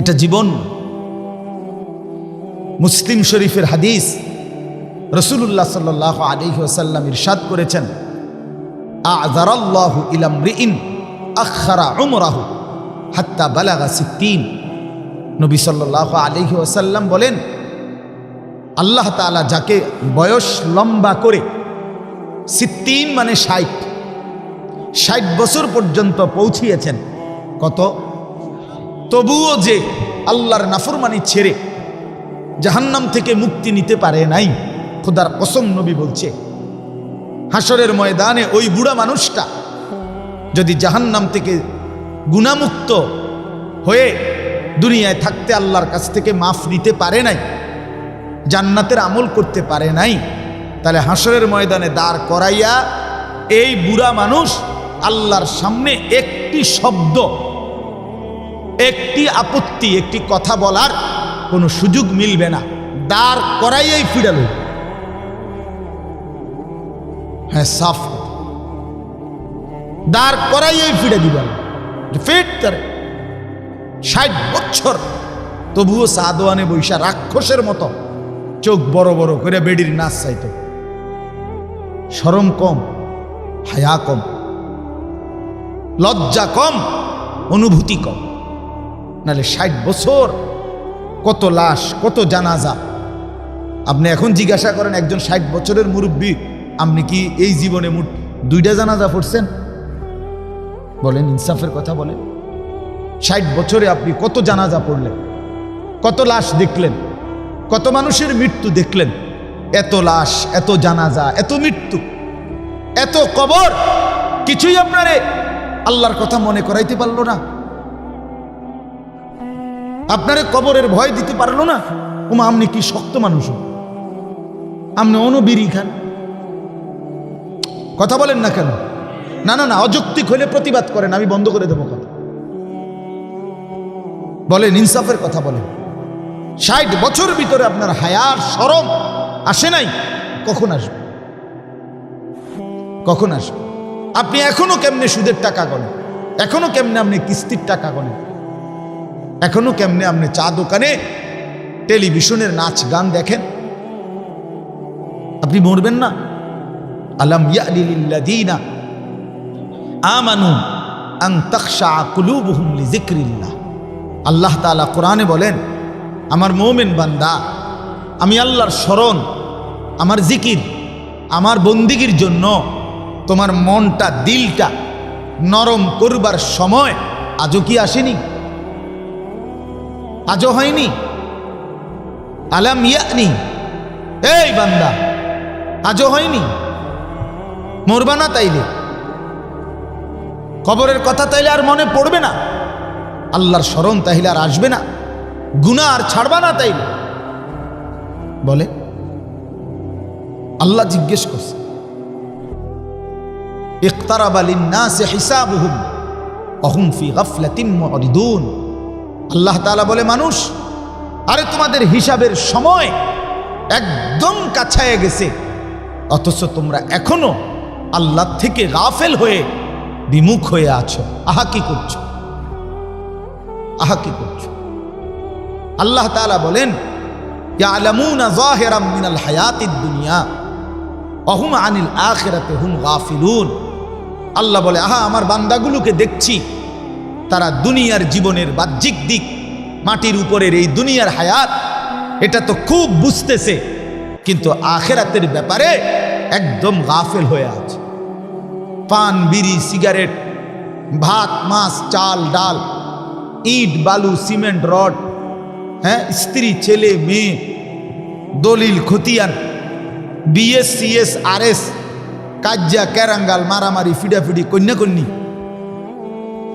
এটা জীবন। মুসলিম শরীফের হাদিস, রাসূলুল্লাহ সাল্লাল্লাহু আলাইহি ওয়াসাল্লাম ইরশাদ করেছেন, আ'যারাল্লাহু ইলা মরিইন আখখারা উমরাহু হাত্তা বালাগা 60। নবী সাল্লাল্লাহু আলাইহি ওয়াসাল্লাম বলেন, আল্লাহ তাআলা যাকে বয়স লম্বা করে 60 মানে 60 বছর পর্যন্ত পৌঁছিয়েছেন, কত? তবুও যে আল্লাহর নাফরমানি ছেড়ে জাহান্নাম থেকে মুক্তি নিতে পারে নাই, খোদার কসম নবী বলছে, হাসরের ময়দানে ওই বুড়া মানুষটা যদি জাহান্নাম থেকে গুনাহমুক্ত হয়ে দুনিয়ায় থাকতে আল্লাহর কাছ থেকে মাফ নিতে পারে নাই, জান্নাতের আমল করতে পারে নাই, তাহলে হাসরের ময়দানে দাঁড় করাইয়া এই বুড়া মানুষ আল্লাহর সামনে একটি শব্দ, একটি আপত্তি, একটি কথা বলার কোনো সুযোগ মিলবে না, দাঁড় করাইয়াই ফিরাল। হ্যাঁ, সাফ দাঁড় করাইয়াই ফিরে দিবেন, ফিট করে 60 বছর, তবুও সাদওয়ানে বৈশা রাক্ষসের মতো চোখ বড় বড় করে বেডির নাচ চাইত। শরম কম, হায়া কম, লজ্জা কম, অনুভূতি কম। নাহলে 60 বছর কত লাশ, কত জানাজা। আপনি এখন জিজ্ঞাসা করেন একজন 60 বছরের মুরব্বী, আপনি কি এই জীবনে মোট 2টা জানাজা পড়ছেন? বলেন, ইনসাফের কথা বলেন। 60 বছরে আপনি কত জানাজা পড়লেন, কত লাশ দেখলেন, কত মানুষের মৃত্যু দেখলেন? এত লাশ, এত জানাজা, এত মৃত্যু, এত কবর, কিছুই আপনারে আল্লাহর কথা মনে করাইতে পারলো না, আপনারে কবরের ভয় দিতে পারলো না। ওমা, আপনি কি শক্ত মানুষ, আপনি অনবিরি খান, কথা বলেন না কেন? না না না, অযৌক্তিক হলে প্রতিবাদ করেন, আমি বন্ধ করে দেবো কথা। বলেন, ইনসাফের কথা বলেন। 60 বছর ভিতরে আপনার হায়ার শরম আসে নাই, কখন আসবে? কখন আসবে? আপনি এখনো কেমনে সুদের টাকা গণেন, এখনো কেমনে আপনি কিস্তির টাকা গণেন, এখনো কেমনে আপনি চা দোকানে টেলিভিশনের নাচ গান দেখেন? আপনি মরবেন না? আলাম ইয়ানি লিল্লাযীনা আমানু আন তাখশা কুলুবুহুম লিযিকরিল্লাহ। আল্লাহ তাআলা কোরআনে বলেন, আমার মুমিন বান্দা, আমি আল্লাহর স্মরণ, আমার জিকির, আমার বন্দিগির জন্য তোমার মনটা, দিলটা নরম করবার সময় আজও কি আসেনি? আজও হয়নি? আলাম ইয়ানি, এই বান্দা, আজও হয়নি? মরবা না তাইলে? কবরের কথা তাইলে আর মনে পড়বে না? আল্লাহর স্মরণ তাইলে আর আসবে না? গুনাহ আর ছাড়বা না তাইলে? বলে, আল্লাহ জিজ্ঞেস করছে, ইকতারাবা লিন্নাসি হিসাবুহুম ওয়া হুম ফি গাফলাতিন মুরিদুন। আল্লাহ তাআলা বলে, মানুষ, আরে তোমাদের হিসাবের সময় একদম কাছায় গেছে, অথচ তোমরা এখনো আল্লাহ থেকে গাফেল হয়ে বিমুখ হয়ে আছো। আহা কি করছো, আহা কি করছো? আল্লাহ তাআলা বলেন, ইয়ালামুনা যাহিরাম মিনাল হায়াতিদ দুনিয়া ওয়া হুম আনিল আখিরাতি হুম গাফিলুন। আল্লাহ বলে, আহা, আমার বান্দাগুলোকে দেখছি, তারা দুনিয়ার জীবনের বাহ্যিক দিক, মাটির উপরের এই দুনিয়ার হায়াত, এটা তো খুব বুঝতেছে, কিন্তু আখিরাতের ব্যাপারে একদম গাফেল হয়ে আছে। পান, বিড়ি, সিগারেট, ভাত, মাছ, চাল, ডাল, ইট, বালু, সিমেন্ট, রড, হ্যাঁ, স্ত্রী, ছেলে, মেয়ে, দলিল, খতিয়ান, বিএস, সিএস, আরএস, কাজ্জা, ক্যারাঙ্গাল, মারামারি, ফিডাফিডি, কন্যাকন্যি,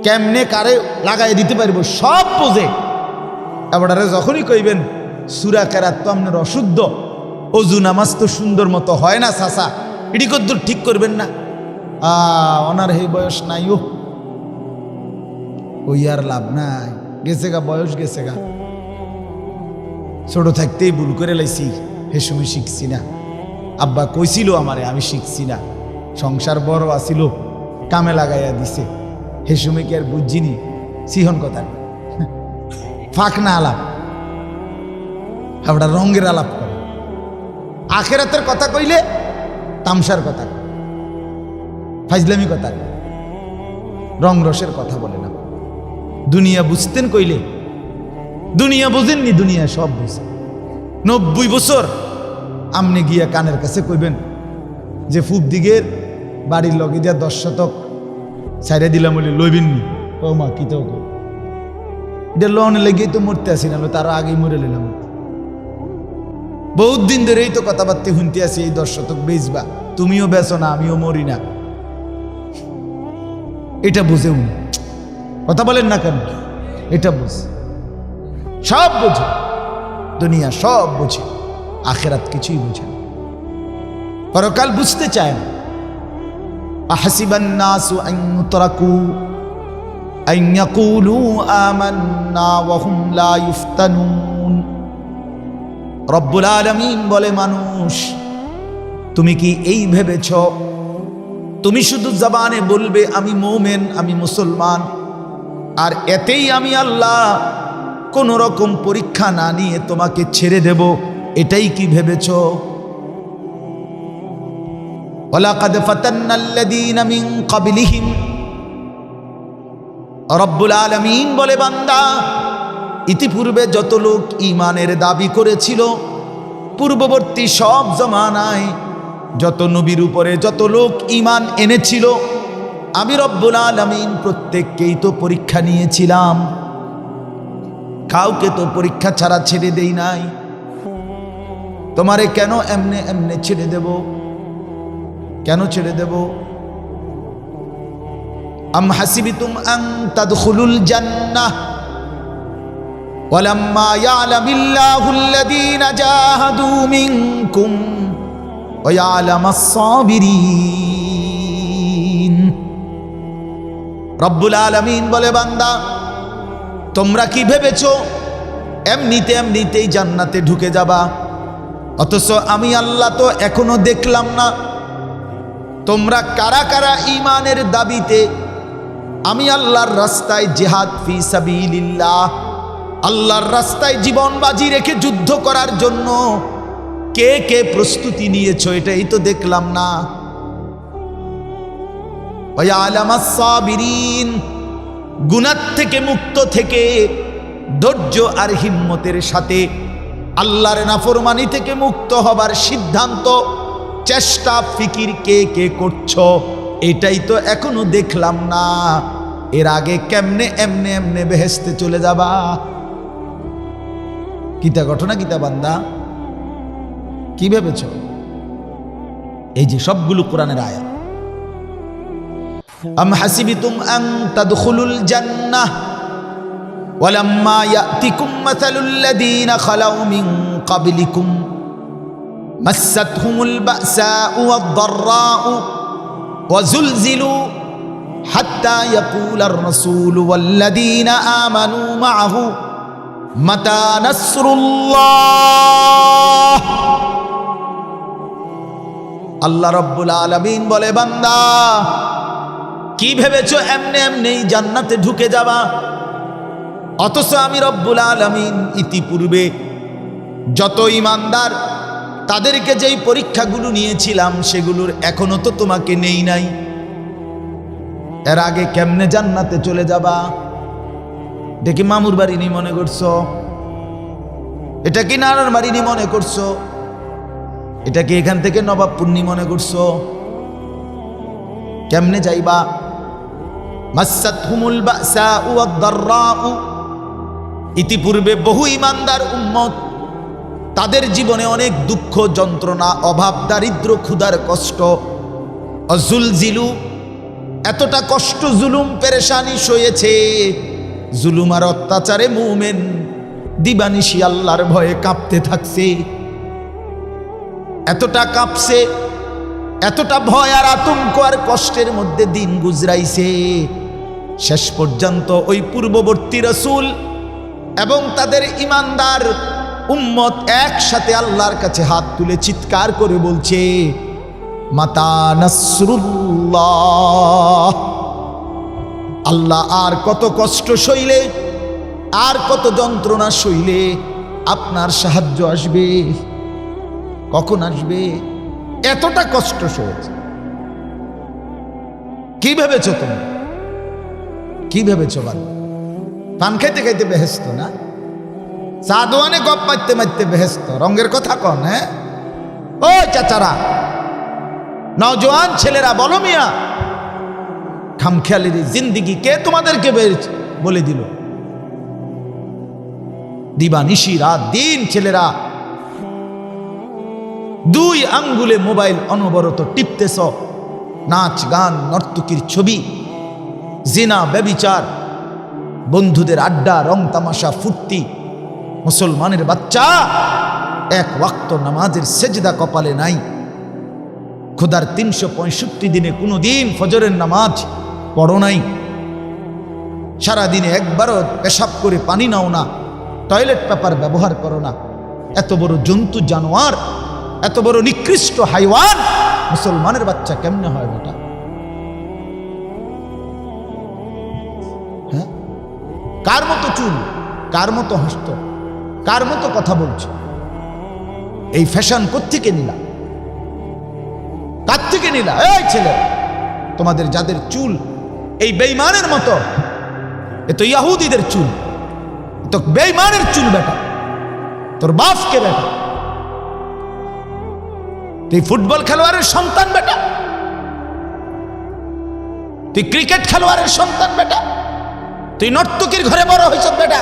কেমনে কারে লাগাই দিতে পারবো সব বোঝে। এবারে যখনই কইবেন সূরা কেরাত তো আপনার অশুদ্ধ, অজু নামাজ তো সুন্দর মতো হয় না চাচা, এটি কদ্দুর ঠিক করবেন না? ওনার এই বয়স নাই, ওই আর লাভ নাই, গেছে গা, বয়স গেছে গা। ছোট থাকতেই ভুল করে লাইছি, হে সময় শিখছি না। আব্বা কইছিল আমারে, আমি শিখছি না। সংসার বড় আসিল, কামে লাগাইয়া দিছে, হে সময় কি আর বুঝিনি? সিহন কথা ফাঁকনা আলাপ, আমরা রঙের আলাপ করে। আখেরাতের কথা কইলে তামসার কথা, ফাইজলামি কথা, রং রসের কথা বলে না। দুনিয়া বুঝতেন কইলে দুনিয়া বুঝেননি, দুনিয়া সব বুঝে। 90 বছর আমনে গিয়া কানের কাছে কইবেন যে ফুপ দিগের বাড়ির লগে দিয়া 10 শতক ছাইড়া দিলাম বলে লইবেননি। ও মা কি তো এটা লোন লেগেই তো মরতে আসি না, তার আগেই মরে নিলাম। বহুত দিন ধরেই তো কথাবার্তা শুনতে আসি এই 10 শতক বেচবা, তুমিও বেচো না আমিও মরি না। এটা বুঝেও না, কথা বলেন না কেন? এটা বুঝ, সব বুঝে, দুনিয়া সব বুঝে, আখেরাত কিছুই বুঝে না, পরকাল বুঝতে চায় না। আহসিবান নাসু আন ইউতরাকু আন ইয়াকুলু আমান্না ওয়া হুম লা ইফতানুন। রব্বুল আলামিন বলে, মানুষ তুমি কি এই ভেবেছ তুমি শুধু জবানে বলবে আমি মুমিন, আমি মুসলমান, আর এতেই আমি আল্লাহ কোন রকম পরীক্ষা না নিয়ে তোমাকে ছেড়ে দেব? এটাই কি ভেবেছ? ওয়ালাকাদ ফাতান্নাল্লাযীনা মিন ক্বাবলিহিম। রব্বুল আলামিন বলে, বান্দা ইতিপূর্বে যত লোক ঈমানের দাবি করেছিল, পূর্ববর্তী সব জমানায় যত নবীর উপরে যত লোক ঈমান এনেছিল, আমি রব্বুল আলামিন প্রত্যেককেই তো পরীক্ষা নিয়েছিলাম, কাউকে তো পরীক্ষা ছাড়া ছেড়ে দেই নাই। তোমারে কেন এমনে এমনে ছেড়ে দেব? কেন ছেড়ে দেব? আম হাসিবিতুম আন তাদখুলুল জান্নাহ ওয়ালাম্মা ইয়ালামিল্লাহুল্লাযীনা জাহাদু মিনকুম ওয়া ইয়ালামাস সাবিরিন। রব্বুল আলামিন বলে, বান্দা তোমরা কি ভেবেছো এমনিতেই জান্নাতে ঢুকে যাবা? অথচ আমি আল্লাহ তো এখনো দেখলাম না তোমরা কারা কারা ঈমানের দাবিতে আমি আল্লাহর রাস্তায় জিহাদ ফি সাবিলিল্লাহ, আল্লাহর রাস্তায় জীবন বাজি রেখে যুদ্ধ করার জন্য কে কে প্রস্তুতি নিয়েছো, এটাই তো দেখলাম না। ওয়া ইয়ালামাস সাবিরিন, গুনাহ থেকে মুক্ত থেকে ধৈর্য আর হিম্মতের সাথে আল্লাহর নাফরমানি থেকে মুক্ত হবার সিদ্ধান্ত চেষ্টা ফিকির কে কে করছো, এটাই তো এখনো দেখলাম না। এর আগে কেমনে এমনে এমনে বেহেশতে চলে যাবা? কিতা ঘটনা, কিতা বান্দা, কি ভেবেছ? এই যে সবগুলো কোরআনের আয়াত। আম হাসিবিতুম আন তাদখুলুল জান্নাহ ওয়ালাম্মা ইয়াতিকুম মাসালুল লাযীনা খালাউ মিন ক্বাবলিকুম মাসাতহুমুল বাসাউ ওয়াদ-দাররাউ ওয়াজুলজিলু হাত্তা ইয়াকুলার রাসূলু ওয়াল্লাযীনা আমানু মা'আহু মাতা নাসরুল্লাহ। আল্লাহ রাব্বুল আলামিন বলে, বান্দা কি ভেবেছো এমনে এমনেই জান্নাতে ঢুকে যাবা? অথচ আমি রব্বুল আলামিন ইতিপূর্বে যত ঈমানদার তাদেরকে যেই পরীক্ষাগুলো নিয়েছিলাম সেগুলোর এখনো তো তোমাকে নেই নাই। এর আগে কেমনে জান্নাতে চলে যাবা? দেখি মামুর বাড়ি নি মনে করছো? এটা কি নানার বাড়ি নি মনে করছো? এটা কি এখান থেকে নবাবপুর নি মনে করছো? কেমনে যাইবা? মাসাতহুমুল বাসাউ ওয়াদ-দাররাউ, ইতিপূর্বে বহু ঈমানদার উম্মত তাদের জীবনে অনেক দুঃখ যন্ত্রণা অভাব দারিদ্র ক্ষুধার কষ্ট, অজুলজিলু এতটা কষ্ট জুলুম পেরেশানি সয়েছে, জুলুম আর অত্যাচারে মুমিন দিবানিশি আল্লাহর ভয়ে কাঁপতে থাকছে। এতটা কাঁপছে, এতটা ভয় আর আতঙ্ক আর কষ্টের মধ্যে দিন গুজরাইছে, শেষ পর্যন্ত ওই পূর্ববর্তী রাসূল এবং তাদের ঈমানদার উম্মত একসাথে আল্লাহর কাছে হাত তুলে চিৎকার করে বলছে, মাতা নাসরুল্লাহ। আল্লাহ আর কত কষ্ট সইলে আর কত যন্ত্রণা সইলে আপনার সাহায্য আসবে? কখন আসবে? এতটা কষ্ট সয়েছে। কি ভেবেছ তুমি? কি ভেবেছ? পান খাইতে খাইতে বেহেস্ত না, চা দোয়ানে গপ মারতে মারতে বেহেস্ত। রঙের কথা কন? হ্যাঁ, ও চাচারা, নওজোয়ান ছেলেরা, বলো মিয়া, খামখেয়ালির জিন্দিগি কে তোমাদেরকে বলে দিল? দিবানিশি রাত দিন ছেলেরা দুই আঙ্গুলে মোবাইল অনবরত টিপতেছ, নাচ গান নর্তকীর ছবি, জিনা ব্যভিচার, বন্ধুদের আড্ডা, রং তামাশা, ফুর্তি। মুসলমানের বাচ্চা, এক ওয়াক্ত নামাজের সেজদা কপালে নাই। খোদার 365 দিনে কোনো দিন ফজরের নামাজ পড়ো নাই। সারাদিনে একবারও পেশাব করে পানি নাও না, টয়লেট পেপার ব্যবহার করো না। এত বড় জন্তু জানোয়ার, এত বড় নিকৃষ্ট হাইওয়ান মুসলমানের বাচ্চা কেমনে হয় বেটা? হ্যাঁ, কার মতো চুল, কার মতো হাসত, কার মতো কথা বলছে? এই ফ্যাশন কোত্থেকে নিলা? কার থেকে নিলা? এই ছেলে, তোমাদের যাদের চুল এই বেঈমানের মতো, এ তো ইহুদিদের চুল, তো বেঈমানের চুল বেটা। তোর বাপকে বেটা, তুই ফুটবল খেলোয়াড়ের সন্তান বেটা, তুই ক্রিকেট খেলোয়াড়ের সন্তান বেটা, তুই নর্তকীর ঘরে বড় হয়েছ বেটা।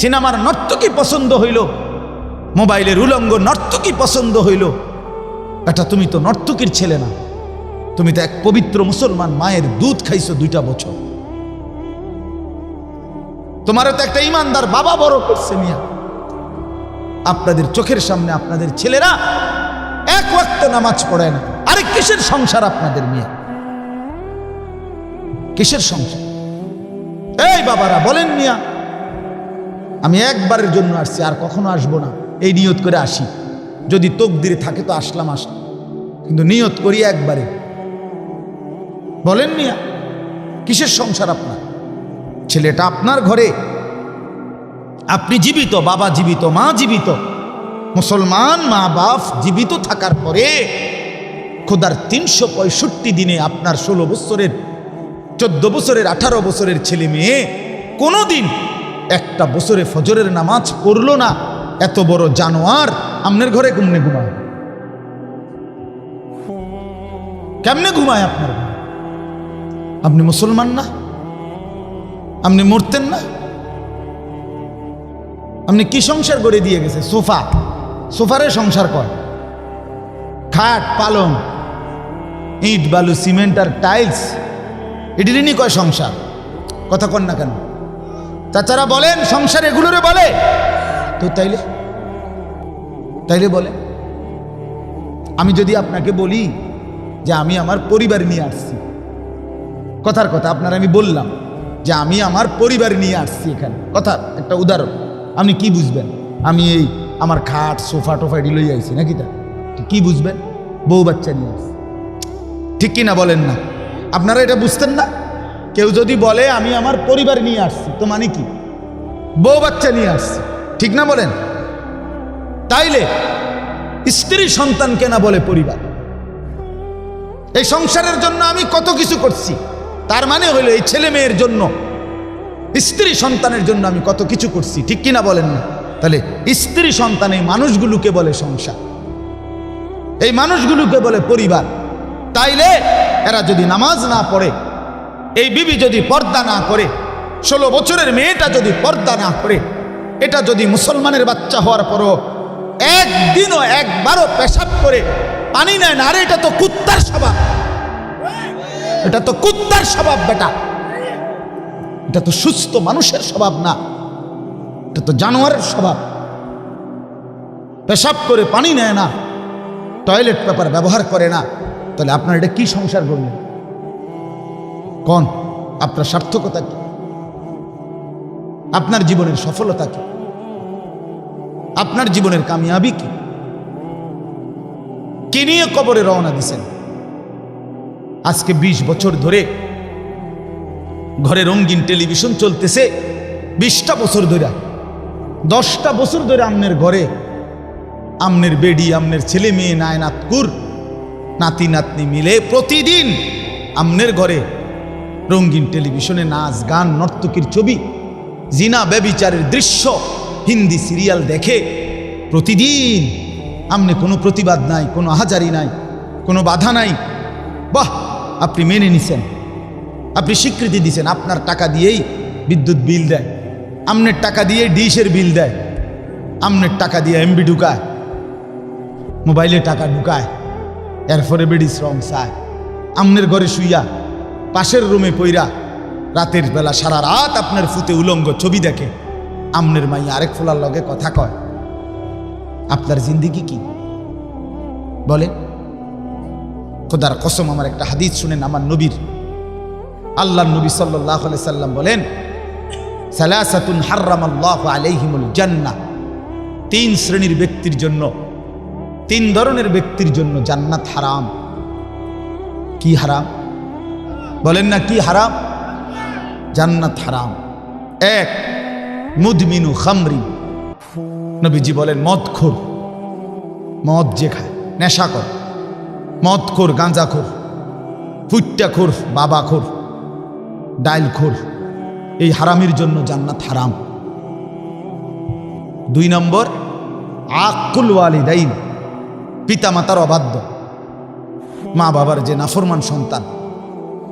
সিনেমার নর্তকী পছন্দ হইল, মোবাইলের উলঙ্গ নর্তকী পছন্দ হইল, এটা তুমি তো নর্তকীর ছেলে না, তুমি তো এক পবিত্র মুসলমান মায়ের দুধ খাইছো 2টা বছর। তোমারও তো একটা ইমানদার বাবা বড় করছে মিয়া। আপনাদের চোখের সামনে আপনাদের ছেলেরা এক ওয়াক্ত নামাজ পড়ে না। আরে কিসের সংসার আপনাদের মিয়া? কিসের সংসার? এই বাবারা বলেন মিয়া, আমি একবারের জন্য আসছি, আর কখনো আসবো না, এই নিয়ত করে আসি। যদি তকদিরে থাকে তো আসলাম, কিন্তু নিয়ত করি একবারে। বলেন মিয়া, কিসের সংসার আপনার? ছেলেটা আপনার ঘরে, আপনি জীবিত, বাবা জীবিত, মা জীবিত, মুসলমান মা বাপ জীবিত থাকার পরে খোদার 365 দিনে আপনার 16 বছরের, 14 বছরের, 18 বছরের ছেলে মেয়ে কোনোদিন একটা বছরে ফজরের নামাজ পড়লো না। এত বড় জানোয়ার আপনার ঘরে কেমনে ঘুমায়? কেমনে ঘুমায় আপনার ঘরে? আপনি মুসলমান না? আপনি মরতেন না? আপনি কি সংসার করে দিয়ে গেছে? সোফা, সোফারে সংসার কর, খাট পালং, ইট বালু সিমেন্ট আর টাইলস, এটিরই কয় সংসার। কথা কন না কেন? চাচারা বলেন সংসার এগুলোরে বলে তো? তাইলে বলে, আমি যদি আপনাকে বলি যে আমি আমার পরিবার নিয়ে আসছি, কথার কথা আপনার আমি বললাম যে আমি আমার পরিবার নিয়ে আসছি এখানে, কথা একটা উদাহরণ, আপনি কি বুঝবেন? আমি এই আমার খাট সোফা টোফা এটি লই আইছি নাকি? তা কি বুঝবেন? বউ বাচ্চা নিয়ে আসছি, ঠিক কিনা বলেন না? আপনারা এটা বুঝতেন না? কেউ যদি বলে আমি আমার পরিবার নিয়ে আসছি, তো মানে কি? বউ বাচ্চা নিয়ে আসছি, ঠিক না বলেন? তাইলে স্ত্রী সন্তানকে না বলে পরিবার? এই সংসারের জন্য আমি কত কিছু করছি, তার মানে হইলো এই ছেলে মেয়ের জন্য, স্ত্রী সন্তানের জন্য আমি কত কিছু করছি, ঠিক কিনা বলেন না? তাহলে স্ত্রী সন্তান এই মানুষগুলোকে বলে সংসার, এই মানুষগুলোকে বলে পরিবার। তাইলে এরা যদি নামাজ না পড়ে, এই বিবি যদি পর্দা না করে, 16 বছরের মেয়েটা যদি পর্দা না করে, এটা যদি মুসলমানের বাচ্চা হওয়ার পরও একদিনও একবারও পেশাব করে পানি নেয় না, আরে এটা তো কুত্তার স্বভাব, এটা তো কুত্তার স্বভাব বেটা, এটা তো সুস্থ মানুষের স্বভাব না, এটা তো জানোয়ারের স্বভাব। পেশাব করে পানি নেয় না, টয়লেট পেপার ব্যবহার করে না, তাহলে আপনার এটা কি সংসার করলেন? কোন আপনার সার্থকতা কি? আপনার জীবনের সফলতা কি? আপনার জীবনের কামিয়াবি কি? কি নিয়ে কবরে রওনা দিছেন? আজকে 20 বছর ধরে ঘরে রঙিন টেলিভিশন চলতেছে 20টা বছর ধরে, 10টা বছর ধরে আমনের ঘরে আমনের বেডি, আমনের ছেলে মেয়ে, নায়নাতকুর, নাতি নাতনি মিলে প্রতিদিন আমনের ঘরে রঙিন টেলিভিশনে নাচ গান, নর্তকীর ছবি, জিনা ব্যভিচারের দৃশ্য, হিন্দি সিরিয়াল দেখে প্রতিদিন। আমনে কোনো প্রতিবাদ নাই, কোনো আহাজারি নাই, কোনো বাধা নাই। বাহ, আপনি মেনে নিছেন, আপনি স্বীকৃতি দিছেন। আপনার টাকা দিয়েই বিদ্যুৎ বিল দেয়, আমনের টাকা দিয়ে ডিশের বিল দেয়, আমনের টাকা দিয়ে এমবি ঢুকায়, মোবাইলে টাকা ঢুকায়, এরপরে বেডি শ্রম চায়। আমনের ঘরে শুইয়া পাশের রুমে পইরা রাতের বেলা সারা রাত আপনার ফুতে উলঙ্গ ছবি দেখে, আমনের মাইয়া আরেক ফুলার লগে কথা কয়। আপনার জিন্দিগি কি বলে? খোদার কসম, আমার একটা হাদিস শুনেন আমার নবীর। আল্লাহর নবী সাল্লাল্লাহু আলাইহি সাল্লাম বলেন, সালাসাতুন হারামাল্লাহু আলাইহিমুল জান্নাহ, 3 শ্রেণীর ব্যক্তির জন্য, 3 ধরনের ব্যক্তির জন্য জান্নাত হারাম। কি হারাম বলেন না? কি হারাম? জান্নাত হারাম। 1, মুদমিনু খামরি, নবীজি বলেন মদখোর, মদ যে খায়, নেশাখোর, মদখোর, গাঁজাখোর, ফুট্টাখোর, বাবাখোর, ডাইলখোর, এই হারামের জন্য জান্নাত হারাম। 2 নম্বর, আকুল ওয়ালিদাইন, পিতা মাতার অবাধ্য, মা বাবার যে নাফরমান সন্তান,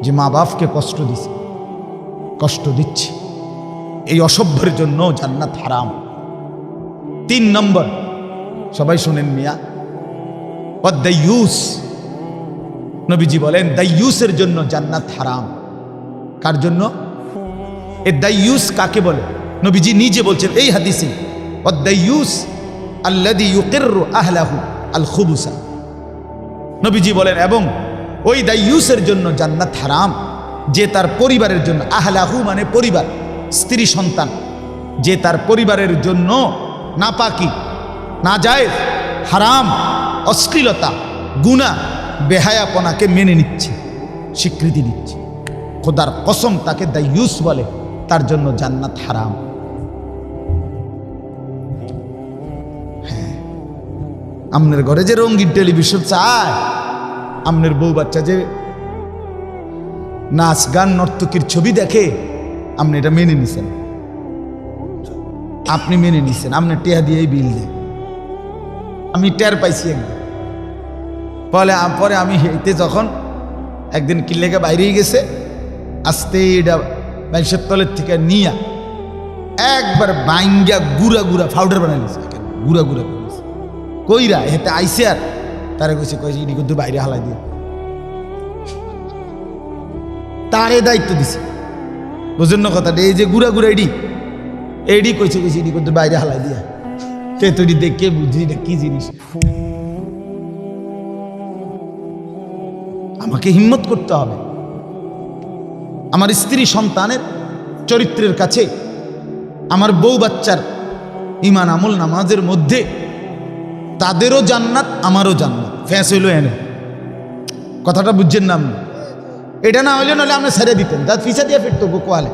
যে মা বাপকে কষ্ট দিছে, কষ্ট দিচ্ছে, এই অসভ্যের জন্য জান্নাত হারাম। 3 নম্বর, সবাই শুনেন মিয়া, দাইয়ুস, নবীজি বলেন দাইয়ুসের জন্য জান্নাত হারাম। কার জন্য? এ দাইয়ুস কাকে বলে? নবীজি নিজে বলছেন এই হাদিসে, দাইয়ুস আল্লাযী ইউকিররু আহলাহু আল খুবুসা। নবীজি বলেন এবং ওই দাইয়ুসের জন্য জান্নাত হারাম, যে তার পরিবারের জন্য, আহলাহু মানে পরিবার, স্ত্রী সন্তান, যে তার পরিবারের জন্য নাপাকি, নাজায়েজ, হারাম, অশ্লীলতা, গুনাহ, বেহায়াপনাকে মেনে নিচ্ছে, স্বীকৃতি দিচ্ছে। খোদার কসম, তাকে দাইয়ুস বলে, তার জন্য জান্নাত হারাম। হ্যাঁ, আমনের ঘরে যে রঙিন টেলিভিশন চায়, আমনের বউ বাচ্চা যে নাচ গান নর্তকীর ছবি দেখে, আপনি এটা মেনে নিছেন, আপনি মেনে নিছেন, আপনার টেহা দিয়েই বিল দেন। আমি টের পাইছি একদিন, পরে আমি হেঁটে যখন একদিন কিল্লেকে বাইরেই গেছে, আস্তে এটা বাইশের তলের থেকে নিয়া একবার বাইঙ্গা গুড়া গুড়া পাউডার বানাই দিয়েছে, গুড়া গুড়া করেছে। কইরা হেতে আইসে আর তারা কইছে, কইছে ইনি কিন্তু বাইরে হালাই দিয়ে, তারে দায়িত্ব দিছে। বুঝুন না কথাটা? এই যে গুড়া গুড়া এডি কইছে, কইছে ইনি কিন্তু বাইরে হালাই দিয়া, তে তুই দেখে বুঝি এটা কি জিনিস। আমাকে হিম্মত করতে হবে আমার স্ত্রী সন্তানের চরিত্রের কাছে, আমার বউ বাচ্চার ইমান আমল নামাজের মধ্যে, তাদেরও জান্নাত আমারও জান্নাত। ফ্যাস হইল এনে, কথাটা বুঝছেন না? আপনি এটা না হইলে নাহলে আপনি ছেড়ে দিতেন, তার ফিসা দিয়ে ফিরতো কোয়ালে,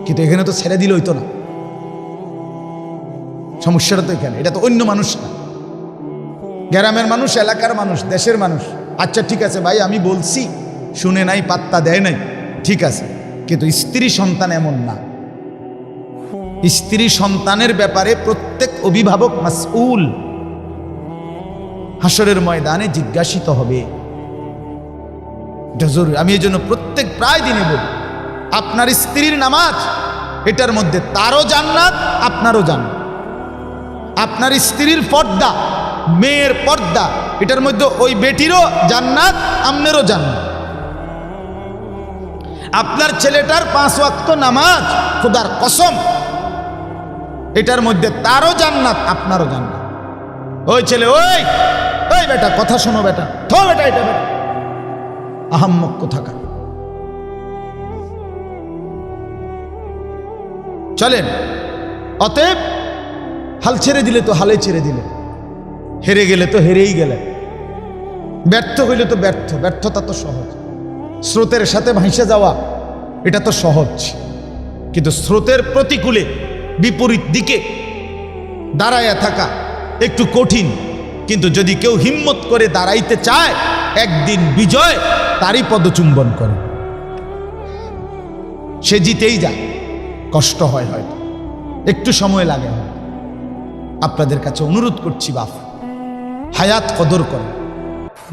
কিন্তু এখানে তো ছেড়ে দিলে হইতো না। সমস্যাটা তো এখানে, এটা তো অন্য মানুষ না, গ্রামের মানুষ, এলাকার মানুষ, দেশের মানুষ। আচ্ছা ঠিক আছে ভাই, আমি বলছি, শুনে নাই, পাত্তা দেয় নাই, ঠিক আছে, কিন্তু স্ত্রী সন্তান এমন না। স্ত্রী সন্তানের ব্যাপারে প্রত্যেক অভিভাবক মাসউল, হাসরের ময়দানে জিজ্ঞাসিত হবে। এটা জরুরি। আমি এই জন্য প্রত্যেক প্রায় দিনে বলি, আপনার স্ত্রীর নামাজ, এটার মধ্যে তারও জান্নাত, আপনারও জান্নাত। আপনার স্ত্রীর পর্দা, মেয়ের পর্দা, এটার মধ্যে ওই বেটিরও জান্নাত, আমনেরও জান্নাত। আপনার ছেলেটার 5 ওয়াক্ত নামাজ, খোদার কসম, এটার মধ্যে তারও জান্নাত, আপনারও জান্নাত। ওই ছেলে, ওই ওই বেটা, কথা শোনো বেটা, থো বেটা, এটা বেটা, আহাম্মক কোথাকার। চলেন, অতএব হাল ছেড়ে দিলে তো হালে ছেড়ে দিলে, হেরে গেলে তো হেরেই গেলে, ব্যর্থ হইলে তো ব্যর্থ, ব্যর্থতা তো সহজ। স্রোতের সাথে ভাসে যাওয়া এটা তো সহজ, কিন্তু স্রোতের প্রতিকূলে বিপরীত দিকে দাঁড়ায়া থাকা একটু কঠিন। কিন্তু যদি কেউ হিম্মত করে দাঁড়াইতে চায়, একদিন বিজয় তারই পদচুম্বন করে, সে জিতেই যায়। কষ্ট হয়, হয়তো একটু সময় লাগে। আপনাদের কাছে অনুরোধ করছি, বাপ, হায়াত কদর করে।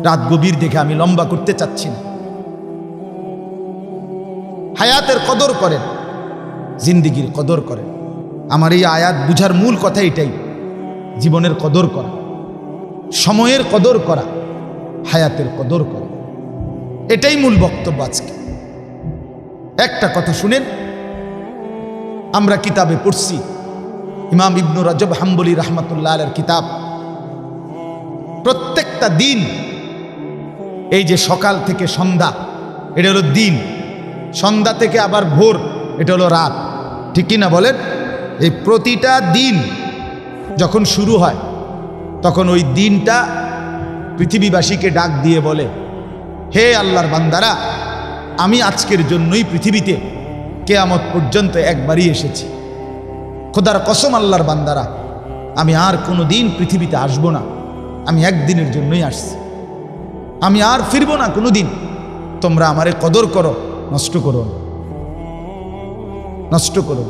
রাত গভীর দেখে আমি লম্বা করতে চাচ্ছি না। হায়াতের কদর করেন, জিন্দিগির কদর করেন। আমার এই আয়াত বুঝার মূল কথা এটাই, জীবনের কদর করা, সময়ের কদর করা, হায়াতের কদর করা, এটাই মূল বক্তব্য আজকে। একটা কথা শুনেন, আমরা কিতাবে পড়ছি, ইমাম ইবনু রজব হাম্বলি রহমতুল্লাহ আলাইহির কিতাব, প্রত্যেকটা দিন, এই যে সকাল থেকে সন্ধ্যা, এটা হলো দিন, সন্ধ্যা থেকে আবার ভোর, এটা হলো রাত, ঠিক কি না বলেন? এই প্রতিটা দিন যখন শুরু হয়, তখন ওই দিনটা পৃথিবীবাসীকে ডাক দিয়ে বলে, হে আল্লাহর বান্দারা, আমি আজকের জন্যই পৃথিবীতে কিয়ামত পর্যন্ত একবারই এসেছি। খোদার কসম আল্লাহর বান্দারা, আমি আর কোনো দিন পৃথিবীতে আসবো না, আমি একদিনের জন্যই আসছি, আমি আর ফিরবো না কোনো দিন। তোমরা আমারে কদর করো, নষ্ট করো না, নষ্ট করো।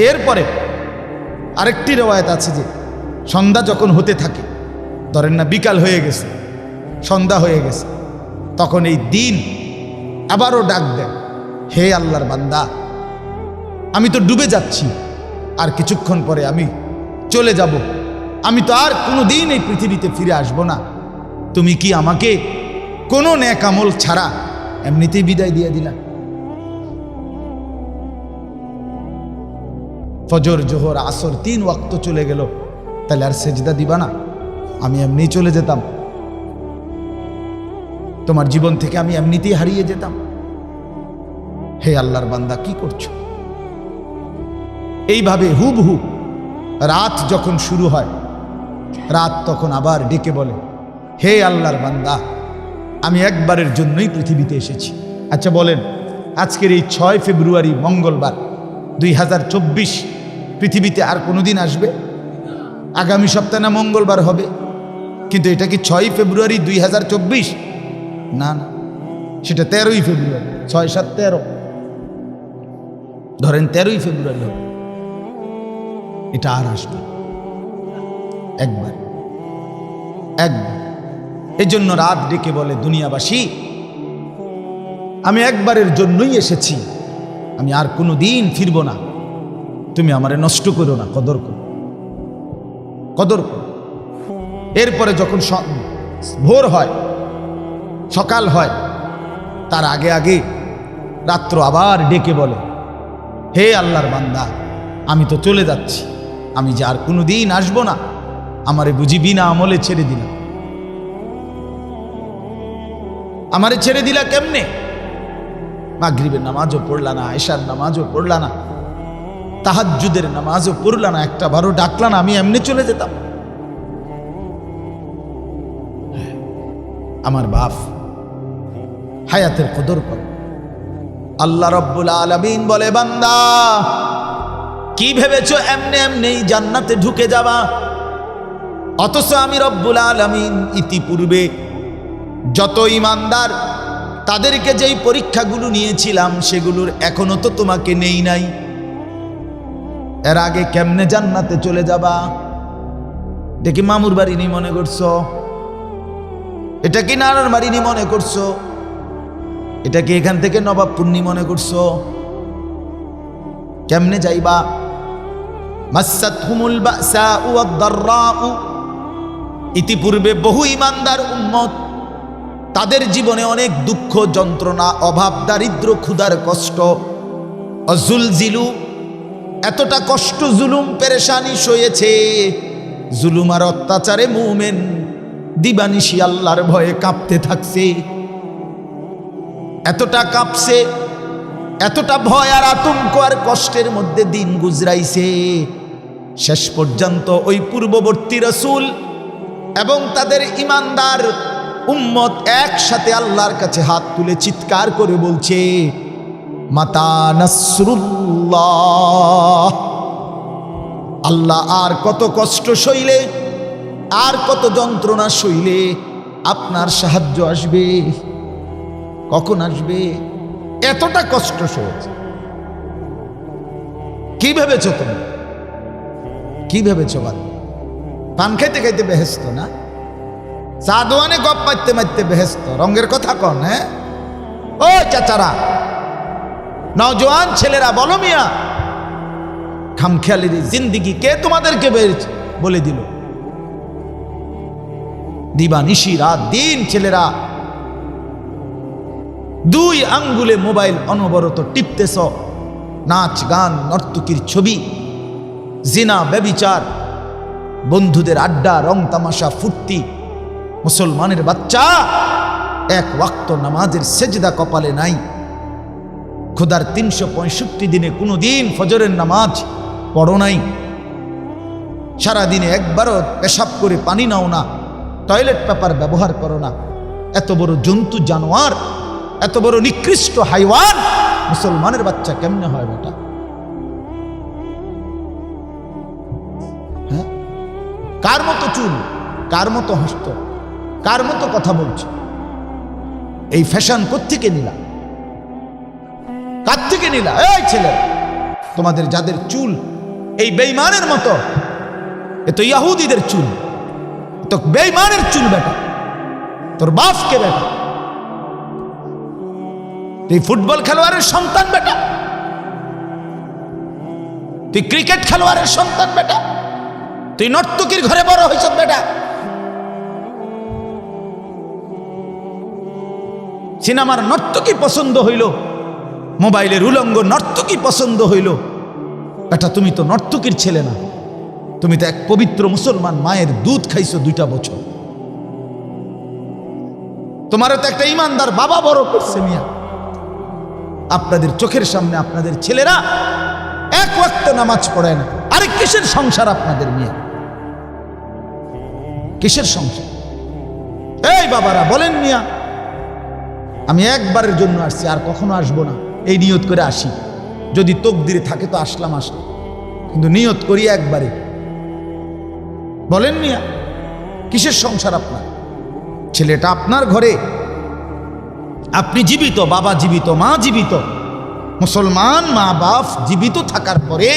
এরপরে আরেকটি রওয়ায়াত আছে যে সন্ধ্যা যখন হতে থাকে, ধরেন না বিকাল হয়ে গেছে, সন্ধ্যা হয়ে গেছে, তখন এই দিন আবারও ডাক দেয়, হে আল্লাহর বান্দা, আমি তো ডুবে যাচ্ছি, আর কিছুক্ষণ পরে আমি চলে যাব, আমি তো আর কোনো দিন এই পৃথিবীতে ফিরে আসব না। তুমি কি আমাকে কোনো নেক আমল ছাড়া এমনিতেই বিদায় দিয়ে দিলা? ফজর, জোহর, আসর 3 ওয়াক্ত চলে গেল, তাহলে আর সেজদা দিবা না? আমি এমনি চলে যেতাম, তোমার জীবন থেকে আমি এমনিতেই হারিয়ে যেতাম। হে আল্লাহর বান্দা, কি করছো? এইভাবে হুবহু রাত যখন শুরু হয়, রাত তখন আবার ডেকে বলে, হে আল্লাহর বান্দা, আমি একবারের জন্যই পৃথিবীতে এসেছি। আচ্ছা বলেন, আজকের এই 6 ফেব্রুয়ারি মঙ্গলবার 2024 পৃথিবীতে আর কোনোদিন আসবে? আগামী সপ্তাহে না মঙ্গলবার হবে, কিন্তু এটা কি 6 ফেব্রুয়ারি 2024? না না, সেটা 13ই ফেব্রুয়ারি। 6, 7, 13, ধরেন 13ই ফেব্রুয়ারি হবে। এটা আর আসবে একবার, একবার। এই জন্য রাত ডেকে বলে, দুনিয়াবাসী, আমি একবারের জন্যই এসেছি, আমি আর কোনো দিন ফিরব না, তুমি আমারে নষ্ট করো না, কদর করো, কদর করো। এরপরে যখন ভোর হয়, সকাল হয়, তার আগে আগে রাত্র আবার ডেকে বলে, হে আল্লাহর বান্দা, আমি তো চলে যাচ্ছি, আমি যে আর কোনো দিন আসবো না, আমারে বুঝি বিনা আমলে ছেড়ে দিলাম। আমারে ছেড়ে দিলা কেমনে? মাগরিবের নামাজও পড়লা না, এশার নামাজও পড়লা না, তাহাজ্জুদের নামাজও পড়লা না, একটা বারও ডাকলা না, আমি এমনি চলে যেতাম। আমার বাপ, হায়াতের কদর করো। আল্লাহ রাব্বুল আলামিন বলে, বান্দা, কি ভেবেছো এমনি এমনি জান্নাতে ঢুকে যাবা? অথচ আমি রব্বুল আলামিন ইতিপূর্বে যত ঈমানদার, তাদেরকে যেই পরীক্ষাগুলো নিয়েছিলাম, সেগুলোর এখনো তো তোমাকে নেই নাই। এর আগে কেমনে জান্নাতে চলে যাবা? দেখি মামুর বাড়ি নি মনে করছো? এটা কি নানার বাড়ি নি মনে করছো? এটা কি এখান থেকে নবাবপুর নি মনে করছো? কেমনে যাইবা? মাসাতহুমুল বাসাউ ওয়াদ-দাররাউ, ইতিপূর্বে বহু ঈমানদার উম্মত, তাদের জীবনে অনেক দুঃখ, যন্ত্রণা, অভাব, দারিদ্র, ক্ষুধার কষ্ট, অজুলজিলু, এতটা কষ্ট, জুলুম, পেরেশানি সয়েছে। জুলুম আর অত্যাচারে মুমিন দিবানিশি আল্লাহর ভয়ে কাঁপতে থাকছে, এতটা কাঁপছে, এতটা ভয় আর আতঙ্ক আর কষ্টের মধ্যে দিন গুজরাইছে। শেষ পর্যন্ত ওই পূর্ববর্তী রাসূল এবং তাদের ঈমানদার উম্মত একসাথে আল্লাহর কাছে হাত তুলে চিৎকার করে বলছে, মাতা নাসরুল্লাহ, আল্লাহ আর কত কষ্ট সইলে, আর কত যন্ত্রণা সইলে আপনার সাহায্য আসবে? কখন আসবে? এতটা কষ্ট সয়েছে। কি ভেবেছ তুমি? কি ভেবেছ? পান খাইতে খাইতে বেহেস্ত না, চা দোয়ানে গপ মারতে মারতে বেহেস্ত। রঙের কথা কন। হ্যাঁ ও চাচারা, নওজোয়ান ছেলেরা, বলো মিয়া, খামখেয়ালির জিন্দিগি কে তোমাদেরকে বলে দিল? দিবানিশি রাত দিন ছেলেরা দুই আঙ্গুলে মোবাইল অনবরত টিপতেছ, নাচ গান নর্তকীর ছবি, জিনা ব্যভিচার, বন্ধুদের আড্ডা, রং তামাশা, ফুর্তি। মুসলমানের বাচ্চা, এক ওয়াক্ত নামাজের সেজদা কপালে নাই। খোদার 365 দিনে কোনো দিন ফজরের নামাজ পড়ো নাই। সারাদিনে একবারও পেশাব করে পানি নাও না, টয়লেট পেপার ব্যবহার করো না। এত বড় জন্তু জানোয়ার, এত বড় নিকৃষ্ট হাইওয়ান মুসলমানের বাচ্চা কেমনে হয় বেটা? হ্যাঁ, কার মতো চুল, কার মতো হস্ত, কার মতো কথা বলছে? এই ফ্যাশন কোত্থেকে নিলা? কার থেকে নিলা? এই ছেলে, তোমাদের যাদের চুল এই বেঈমানের মতো, এ তো ইহুদিদের চুল, তো বেঈমানের চুল বেটা। তোর বাপকে বেটা, তুই ফুটবল খেলোয়াড়ের সন্তান বেটা, তুই ক্রিকেট খেলোয়াড়ের সন্তান বেটা, তুই নর্তকীর ঘরে বড় হয়েছ বেটা। সিনেমার নর্তকী পছন্দ হইল, মোবাইলের উলঙ্গ নর্তকী পছন্দ হইল, বেটা তুমি তো নর্তকীর ছেলে না, তুমি তো এক পবিত্র মুসলমান মায়ের দুধ খাইছো 2টা বছর। তোমারও তো একটা ইমানদার বাবা বড় করছে মিয়া। আপনাদের চোখের সামনে আপনাদের ছেলেরা এক ওয়াক্ত নামাজ পড়ে না। আরে কিসের সংসার আপনাদের মিয়া? কিসের সংসার? এই বাবারা বলেন মিয়া, আমি একবারের জন্য আসছি, আর কখনো আসবো না, এই নিয়ত করে আসি। যদি তকদিরে থাকে তো আসলাম, কিন্তু নিয়ত করি একবারে। বলেন মিয়া, কিসের সংসার আপনার? ছেলেটা আপনার ঘরে, আপনি জীবিত, বাবা জীবিত, মা জীবিত, মুসলমান মা বাপ জীবিত থাকার পরে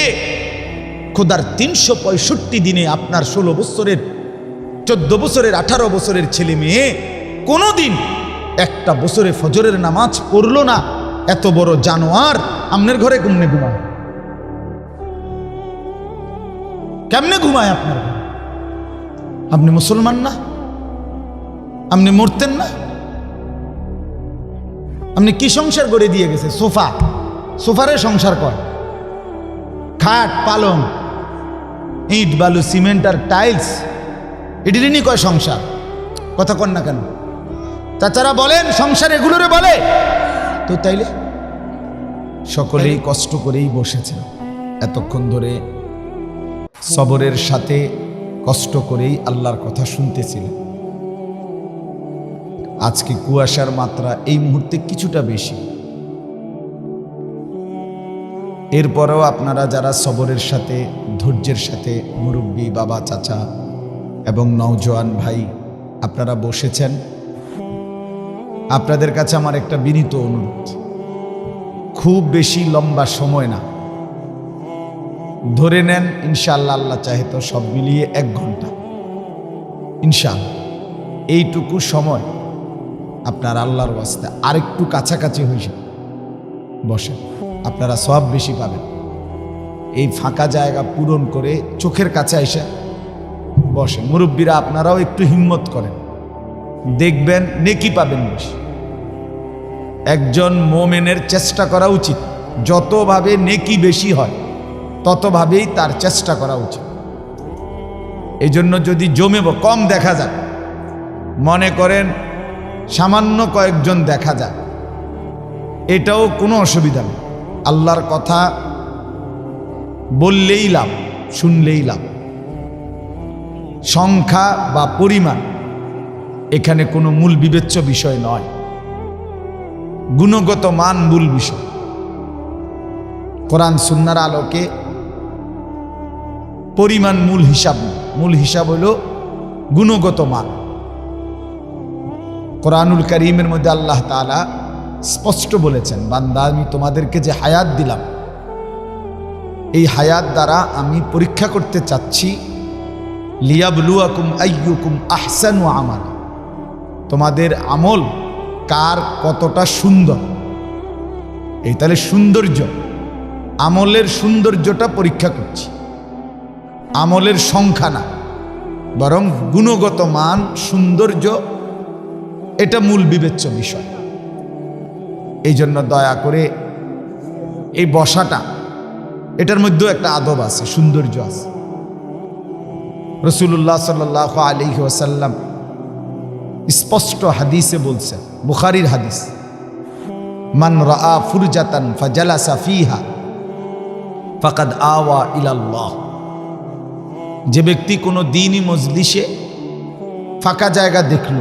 খোদার 365 দিনে আপনার 16 বছরের, 14 বছরের, 18 বছরের ছেলে মেয়ে কোনোদিন একটা বছরে ফজরের নামাজ পড়লো না। এত বড় জানোয়ার আপনার ঘরে কেমনে ঘুমায়? কেমনে ঘুমায় আপনার ঘরে? আপনি মুসলমান না? আপনি মরতেন না? আপনি কি সংসার করে দিয়ে গেছে? সোফা, সোফারে সংসার কর, খাট পালং, ইট বালু সিমেন্ট আর টাইলস, এটিরই কয় সংসার। কথা কন না কেন? চাচারা বলেন সংসার এগুলোরে বলে? তো তাইলে সকলেই কষ্ট করেই বসেছেন এতক্ষণ ধরে, সবরের সাথে কষ্ট করেই আল্লাহর কথা শুনতেছিলেন। আজকে কুয়াশার মাত্রা এই মুহূর্তে কিছুটা বেশি, এরপরেও আপনারা যারা সবরের সাথে, ধৈর্যের সাথে, মুরব্বী বাবা চাচা এবং নওজোয়ান ভাই আপনারা বসেছেন, আপনাদের কাছে আমার একটা বিনীত অনুরোধ, খুব বেশি লম্বা সময় না, ধরে নেন ইনশাআল্লাহ, আল্লাহ চাহে তো সব মিলিয়ে 1 ঘন্টা ইনশাআল্লাহ। এইটুকু সময় আপনার আল্লাহর ওয়াস্তে আরেকটু কাছাকাছি হয়েছে বসেন, আপনারা সব বেশি পাবেন। এই ফাঁকা জায়গা পূরণ করে চোখের কাছে এসে বসেন। মুরব্বীরা আপনারাও একটু হিম্মত করেন, দেখবেন নেকি পাবেন বেশি। একজন মোমেনের চেষ্টা করা উচিত, যতভাবে নেকি বেশি হয় ততভাবেই তার চেষ্টা করা উচিত। এই জন্য যদি জমে কম দেখা যায়, মনে করেন সামান্য কয়েকজন দেখা যায়, এটাও কোনো অসুবিধা নেই। আল্লাহর কথা বললেই লাভ, শুনলেই লাভ। সংখ্যা বা পরিমাণ এখানে কোনো মূল বিবেচ্য বিষয় নয়, গুণগত মান মূল বিষয়। কোরআন সুন্নাহর আলোকে পরিমাণ মূল হিসাব হলো গুণগত মান। কোরআনুল কারীমের মধ্যে আল্লাহ তাআলা স্পষ্ট বলেছেন, বান্দা আমি তোমাদেরকে যে হায়াত দিলাম, এই হায়াত দ্বারা আমি পরীক্ষা করতে চাচ্ছি, লিয়াবলুয়াকুম আইয়ুকুম আহসানু আমালা, তোমাদের আমল কার কতটা সুন্দর। এই তাহলে সৌন্দর্য, আমলের সৌন্দর্যটা পরীক্ষা করছি, আমলের সংখ্যা না, বরং গুণগত মান, সৌন্দর্য, এটা মূল বিবেচ্য বিষয়। এই জন্য দয়া করে এই বসাটা, এটার মধ্যেও একটা আদব আছে, সৌন্দর্য আছে। রাসূলুল্লাহ সাল্লাল্লাহু আলাইহি ওয়াসাল্লাম স্পষ্ট হাদিসে বলছেন, বুখারীর হাদিস, মান রাআ ফুরজাতান ফাজালাসা ফিহা ফাকাদ আওয়া ইলাল্লাহ, যে ব্যক্তি কোনো দ্বীনি মজলিসে ফাঁকা জায়গা দেখল,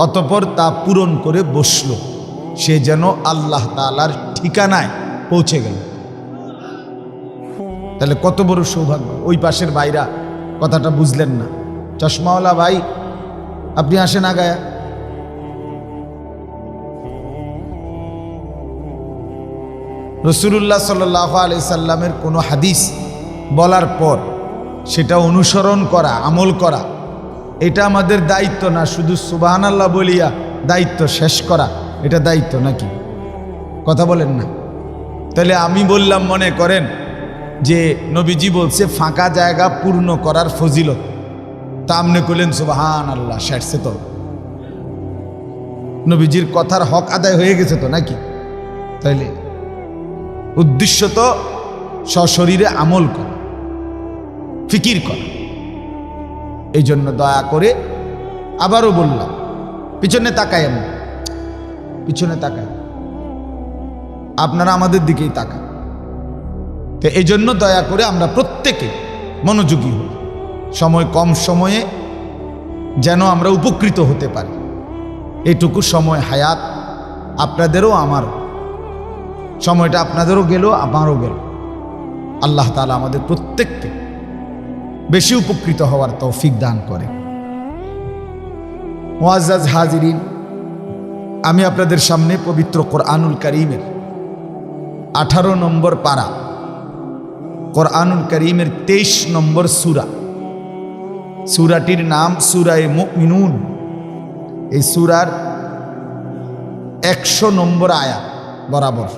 অতঃপর তা পূরণ করে বসলো, সে যেন আল্লাহ তাআলার ঠিকানায় পৌঁছে গেল। তাহলে কত বড় সৌভাগ্য। ওই পাশের ভাইরা কথাটা বুঝলেন না, চশমাওয়ালা ভাই আপনি আসেন আগায়া। রাসূলুল্লাহ সাল্লাল্লাহু আলাইহি সাল্লামের কোনো হাদিস বলার পর সেটা অনুসরণ করা, আমল করা, এটা আমাদের দায়িত্ব না। শুধু সুবহানাল্লাহ বলিয়া দায়িত্ব শেষ করা, এটা দায়িত্ব নাকি? কথা বলেন না। তাহলে আমি বললাম, মনে করেন যে নবীজি বলছে ফাঁকা জায়গা পূর্ণ করার ফজিলত, তা আপনি কইলেন সুবহানাল্লাহ, শেষে তো নবীজির কথার হক আদায় হয়ে গেছে তো নাকি? তাইলে উদ্দেশ্য তো সশরীরে আমল করা, ফিকির করা। এই জন্য দয়া করে আবারও বললাম, পিছনে তাকাই, আমি পিছনে তাকাই, আপনারা আমাদের দিকেই তাকান। তো এই জন্য দয়া করে আমরা প্রত্যেকে মনোযোগী হই, সময় কম সময়ে যেন আমরা উপকৃত হতে পারি। এইটুকু সময় হায়াত আপনাদেরও আমারও, সময়টা আপনাদেরও গেল, আমারও গেল। আল্লাহ তাআলা আমাদের প্রত্যেককে বেশি উপকৃত হওয়ার তৌফিক দান করে। মুআজ্জাজ হাজিরিন, আমি আপনাদের সামনে পবিত্র কোরআনুল কারীমের 18 নম্বর পারা, কোরআনুল কারীমের 23 নম্বর সূরা, সূরাটির নাম সূরায়ে মুমিনুন। এই সূরার 100 নম্বর আয়াত বরাবর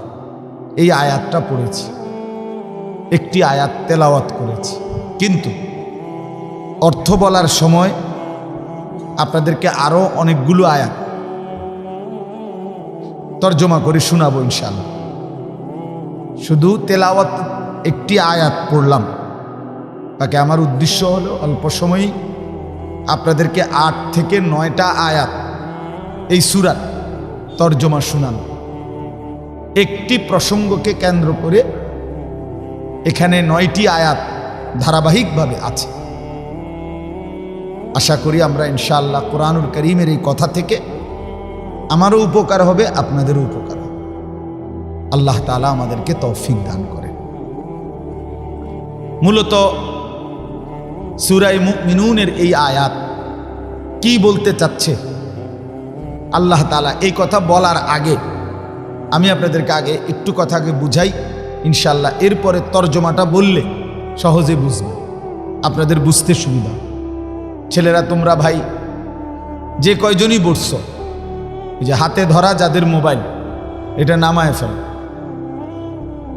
এই আয়াতটা পড়েছি, একটি আয়াত তেলাওয়াত করেছি, কিন্তু অর্থ বলার সময় আপনাদেরকে আরো অনেকগুলো আয়াত তর্জমা করে শোনাবো ইনশাআল্লাহ। শুধু তেলাওয়াত একটি আয়াত পড়লাম, তাকে আমার উদ্দেশ্য হলো অল্প সময়ই আপনাদেরকে 8 থেকে 9টা আয়াত এই সূরার তর্জমা শোনানো। একটি প্রসঙ্গকে কেন্দ্র করে এখানে 9টি আয়াত ধারাবাহিকভাবে আছে। আশা করি আমরা ইনশাআল্লাহ কোরআনুল কারীমের এই কথা থেকে আমারও উপকার হবে, আপনাদেরও উপকার হবে। আল্লাহ তাআলা আমাদেরকে তৌফিক দান করে। মূলত সূরায়ে মুমিনুনের এই আয়াত কি বলতে চাচ্ছে আল্লাহ তাআলা, এই কথা বলার আগে আমি আপনাদেরকে আগে একটু কথা আগে বুঝাই ইনশাআল্লাহ। এরপরে তর্জমাটা বললে সহজে বুঝবে, আপনাদের বুঝতে সুবিধা। ছেলেরা তোমরা ভাই যে কয়জনই বসছো, এই যে হাতে ধরা যাদের মোবাইল, এটা নামায় ফেল।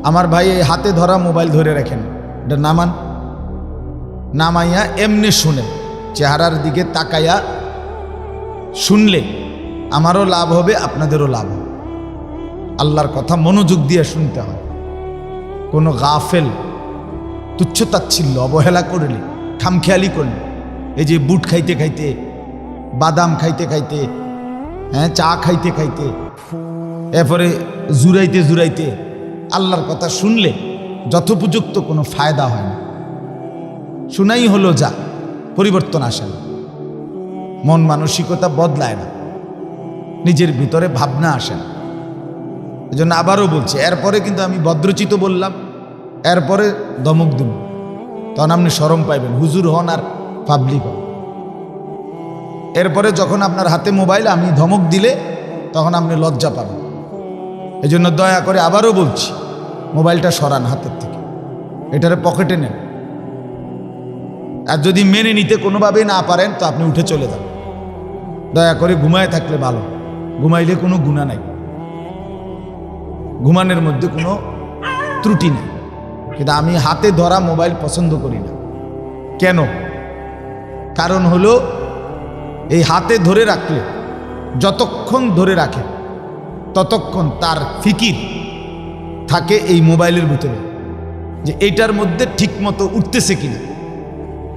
আমার ভাই এই হাতে ধরা মোবাইল ধরে রাখেন, এটা নামান, নামাইয়া এমনি শুনে, চেহারার দিকে তাকাইয়া শুনলে আমারও লাভ হবে, আপনাদেরও লাভ হবে। আল্লাহর কথা মনোযোগ দিয়ে শুনতে হয়। কোনো গাফেল, তুচ্ছতাচ্ছিল্য, অবহেলা করলে, খামখেয়ালি করলে, এই যে বুট খাইতে খাইতে, বাদাম খাইতে খাইতে, হ্যাঁ চা খাইতে খাইতে, এরপরে জুড়াইতে জুড়াইতে আল্লাহর কথা শুনলে যথোপযুক্ত কোনো ফায়দা হয় না। শুনাই হলো যা, পরিবর্তন আসে না, মন মানসিকতা বদলায় না, নিজের ভিতরে ভাবনা আসে না। এই জন্য আবারও বলছি, এরপরে কিন্তু আমি ভদ্রচিত বললাম, এরপরে ধমক দেব, তখন আপনি শরম পাইবেন, হুজুর হন আর পাবলিক হন। এরপরে যখন আপনার হাতে মোবাইল আমি ধমক দিলে তখন আপনি লজ্জা পাবেন। এই জন্য দয়া করে আবারও বলছি, মোবাইলটা সরান হাতের থেকে, এটারে পকেটে নেন। আর যদি মেনে নিতে কোনোভাবেই না পারেন তো আপনি উঠে চলে যান। দয়া করে ঘুমায় থাকলে ভালো, ঘুমাইলে কোনো গুনাহ নাই, ঘুমানোর মধ্যে কোনো ত্রুটি নেই। কিন্তু আমি হাতে ধরা মোবাইল পছন্দ করি না। কেন? কারণ হলো এই হাতে ধরে রাখলে, যতক্ষণ ধরে রাখে ততক্ষণ তার ফিকির থাকে এই মোবাইলের ভিতরে, যে এইটার মধ্যে ঠিক মতো উঠতেছে কিনা।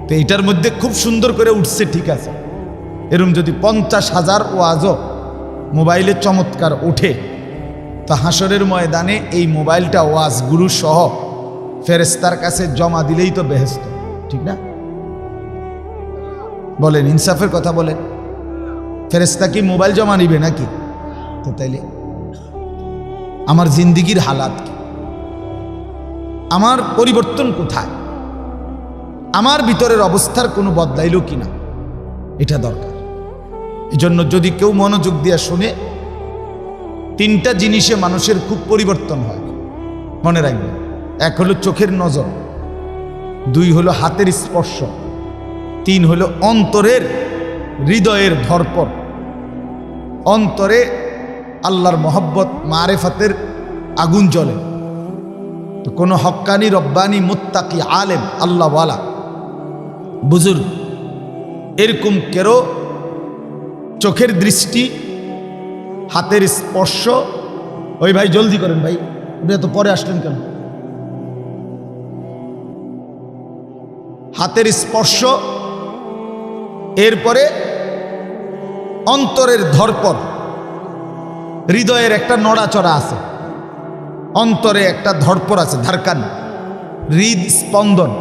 তো এইটার মধ্যে খুব সুন্দর করে উঠছে, ঠিক আছে। এরম যদি 50,000 ওয়াজও মোবাইলে চমৎকার ওঠে, তো হাসরের ময়দানে এই মোবাইলটা ওয়াজ গুরু সহ ফেরেশতার কাছে জমা দিলেই তো বেহেশত, ঠিক না? বলেন, ইনসাফের কথা বলেন। ফেরেশতা কি মোবাইল জমা নিবে নাকি? তো তাইলে আমার জিন্দিগির হালাত কি? আমার পরিবর্তন কোথায়? আমার ভিতরের অবস্থার কোনো বদলাইল কিনা, এটা দরকার। এজন্য যদি কেউ মনোযোগ দিয়ে শুনে, 3টা জিনিসে মানুষের খুব পরিবর্তন হয়, মনে রাখবেন। 1 হলো চোখের নজর, 2 হলো হাতের স্পর্শ, 3 হলো অন্তরের হৃদয়ের ধড়পড়। অন্তরে আল্লাহর মহব্বত মারেফাতের আগুন জ্বলে। তো কোনো হক্কানি রব্বানি মুত্তাকি আলেম আল্লাহওয়ালা বুজুর্গ এরকম কেরো চোখের দৃষ্টি, হাতের স্পর্শ। ওই ভাই জলদি করেন ভাই, আপনি এত পরে আসলেন কেন? হাতের স্পর্শ, এরপরে অন্তরের ধড়পড়, হৃদয়ের একটা নড়াচড়া আছে, অন্তরে একটা ধড়পড় আছে, ধারকান, হৃদ স্পন্দন।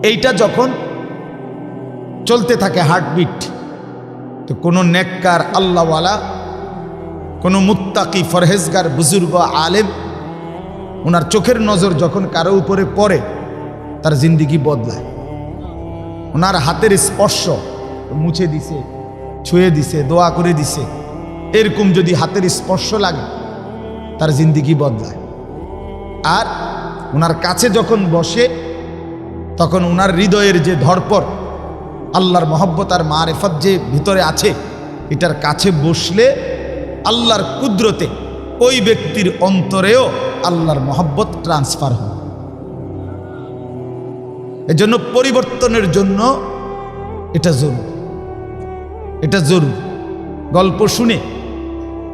এইটা যখন চলতে থাকে, হার্টবিট, তো কোনো নেককার আল্লাহওয়ালা, কোনো মুত্তাকি ফরহেজগার বুজুর্গ আলেম, ওনার চোখের নজর যখন কারো উপরে পড়ে তার জিন্দিগি বদলায়। ওনার হাতের স্পর্শ, মুছে দিছে, ছুঁয়ে দিছে, দোয়া করে দিছে, এরকম যদি হাতের স্পর্শ লাগে তার জিন্দিগি বদলায়। আর ওনার কাছে যখন বসে তখন ওনার হৃদয়ের যে ধড়পড়, আল্লাহর মহব্বত আর মারেফত যে ভিতরে আছে, এটার কাছে বসলে আল্লাহর কুদরতে ওই ব্যক্তির অন্তরেও আল্লাহর মহব্বত ট্রান্সফার হয়। এজন্য পরিবর্তনের জন্য এটা জরুরি, এটা জরুরি। গল্প শুনে,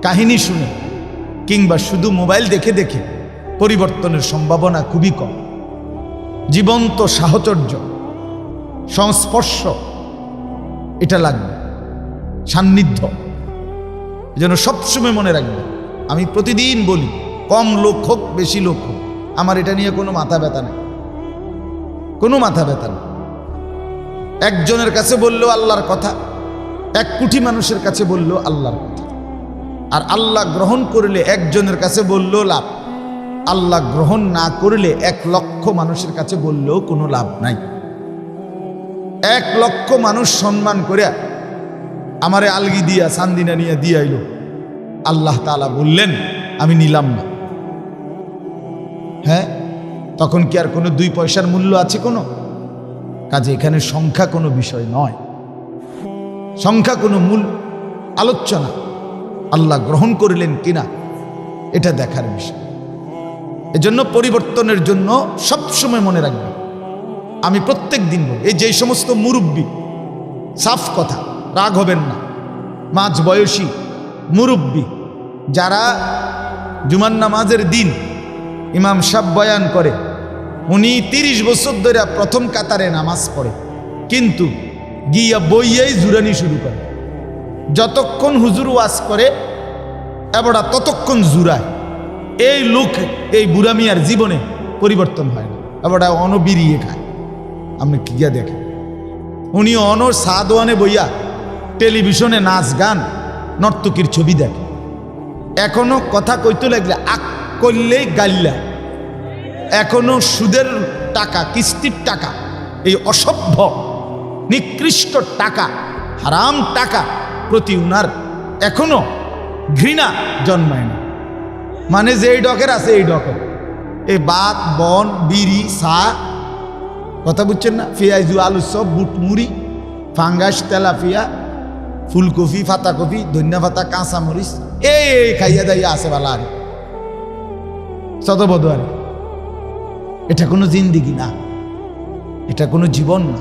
কাহিনী শুনে কিংবা শুধু মোবাইল দেখে দেখে পরিবর্তনের সম্ভাবনা খুবই কম। জীবন্ত সাহচর্য, সংস্পর্শ, এটা লাগবে, সান্নিধ্য। এজন্য সবসময় মনে রাখবে, আমি প্রতিদিন বলি, কম লোক হোক বেশি লোক হোক, আমার এটা নিয়ে কোনো মাথা ব্যথা নেই, কোনো মাথা ব্যথা নেই। একজনের কাছে বললেও আল্লাহর কথা, 1 কোটি মানুষের কাছে বললেও আল্লাহর কথা। আর আল্লাহ গ্রহণ করলে একজনের কাছে বললেও লাভ, আল্লাহ গ্রহণ না করলে 1 লক্ষ মানুষের কাছে বললেও কোনো লাভ নাই। 1 লক্ষ মানুষ সম্মান করে আমারে আলগি দিয়া সান্দিনা নিয়ে দিয়ে আইল, আল্লাহ তাআলা বললেন আমি নিলাম না। হ্যাঁ, তখন কি আর কোনো 2 পয়সার মূল্য আছে কোনো? কাজে এখানে সংখ্যা কোনো বিষয় নয়, সংখ্যা কোনো মূল আলোচনা। আল্লাহ গ্রহণ করলেন কিনা এটা দেখার বিষয়। এজন্য পরিবর্তনের জন্য সবসময় মনে রাখবেন, আমি প্রত্যেক দিন বলি, এই যে সমস্ত মুরব্বী, সাফ কথা, রাগ হবেন না, মাঝ বয়সী মুরব্বী যারা জুমার নামাজের দিন ইমাম সাহেব বয়ান করে, উনি 30 বছর ধরে প্রথম কাতারে নামাজ পড়ে, কিন্তু গিয়া বইয়াই জুরানি শুরু করে। যতক্ষণ হুজুর ওয়াজ করে এবড়া ততক্ষণ জুরায়। এই লোক, এই বুড়া মিয়ার জীবনে পরিবর্তন হয় না, এবড়া অনবিরিয়ে খায়। আপনি কি গিয়া দেখেন, উনি অনর সাদওয়ানে বইয়া টেলিভিশনে নাচ গান নর্তকীর ছবি দেখে। এখনো কথা কইতে লাগলে আক করলেই গাইলা, এখনো সুদের টাকা, কিস্তির টাকা, এই অসভ্য নিকৃষ্ট টাকা, হারাম টাকা প্রতি উনার এখনো ঘৃণা জন্মায় না। মানে যে এই ডকের আছে এই ডকের, এই বাত বন বিড়ি চা, কথা বুঝছেন না, পেঁয়াজু আলু সব, বুট মুড়ি, ফাঙ্গাস, তেলাপিয়া, ফুলকপি, পাতাকপি, ধনিয়া পাতা, কাঁচা মরিচ, এই খাইয়া দাইয়া আছে বালা। আর শতবধ, আর এটা কোনো জিন্দিগি না, এটা কোনো জীবন না।